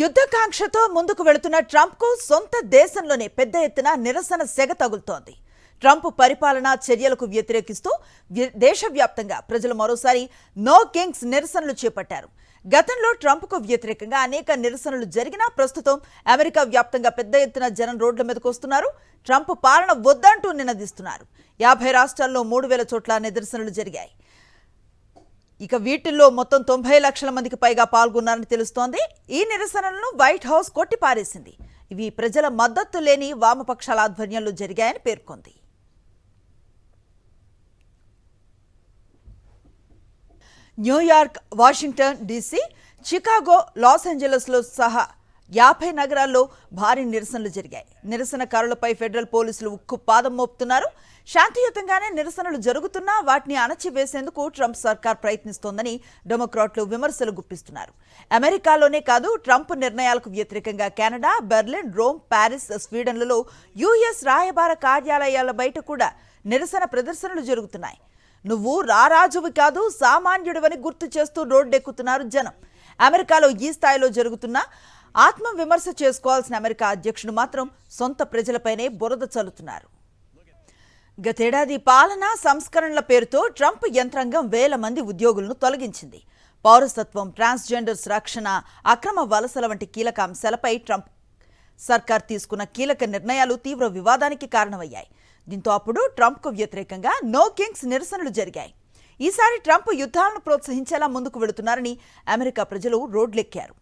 యుద్ధకాంక్షతో ముందుకు వెళుతున్న ట్రంప్కు సొంత దేశంలోనే పెద్ద ఎత్తున నిరసన సెగ తగులుతోంది. ట్రంప్ పరిపాలనా చర్యలకు వ్యతిరేకిస్తూ దేశవ్యాప్తంగా ప్రజలు మరోసారి నో కింగ్స్ నిరసనలు చేపట్టారు. గతంలో ట్రంప్కు వ్యతిరేకంగా అనేక నిరసనలు జరిగినా ప్రస్తుతం అమెరికా వ్యాప్తంగా పెద్ద ఎత్తున జనం రోడ్ల మీదకు వస్తున్నారు. ట్రంప్ పాలన వద్దంటూ నినదిస్తున్నారు. 50 రాష్ట్రాల్లో 3000 చోట్ల నిదర్శనలు జరిగాయి. ఇక వీటిల్లో మొత్తం 90 లక్షల మందికి పైగా పాల్గొన్నారని తెలుస్తోంది. ఈ నిరసనలను వైట్ హౌస్ కొట్టిపారేసింది. ఇవి ప్రజల మద్దతు లేని వామపక్షాల ఆధ్వర్యంలో జరిగాయని పేర్కొంది. New York, Washington DC, Chicago, Los ఏంజలస్లో సహా 50 నగరాల్లో భారీ నిరసనలు జరిగాయి. నిరసనకారులపై ఫెడరల్ పోలీసులు ఉక్కు పాదం మోపుతున్నారు. శాంతియుతంగానే నిరసనలు జరుగుతున్నా వాటిని అణచివేసేందుకు ట్రంప్ సర్కార్ ప్రయత్నిస్తోందని డెమోక్రాట్లు విమర్శలు గుప్పిస్తున్నారు. అమెరికాలోనే కాదు, ట్రంప్ నిర్ణయాలకు వ్యతిరేకంగా కెనడా, బెర్లిన్, రోమ్, ప్యారిస్, స్వీడన్లలో యుఎస్ రాయబార కార్యాలయాల బయట కూడా నిరసన ప్రదర్శనలు జరుగుతున్నాయి. నువ్వు రారాజువి కాదు, సామాన్యుడివని గుర్తు చేస్తూ రోడ్డెక్కుతున్నారు జనం. అమెరికాలో ఈ స్థాయిలో జరుగుతున్న ఆత్మ విమర్శ చేసుకోవాల్సిన అమెరికా అధ్యక్షుడు మాత్రం సొంత ప్రజలపైనే బురద చల్లుతున్నారు. గతేడాది పాలనా సంస్కరణల పేరుతో ట్రంప్ యంత్రాంగం వేల మంది ఉద్యోగులను తొలగించింది. పౌరసత్వం, ట్రాన్స్జెండర్స్ రక్షణ, అక్రమ వలసల వంటి కీలక అంశాలపై ట్రంప్ సర్కార్ తీసుకున్న కీలక నిర్ణయాలు తీవ్ర వివాదానికి కారణమయ్యాయి. దీంతో అప్పుడు ట్రంప్కు వ్యతిరేకంగా నో కింగ్స్ నిరసనలు జరిగాయి. ఈసారి ట్రంప్ యుద్ధాలను ప్రోత్సహించేలా ముందుకు వెళుతున్నారని అమెరికా ప్రజలు రోడ్లెక్కారు.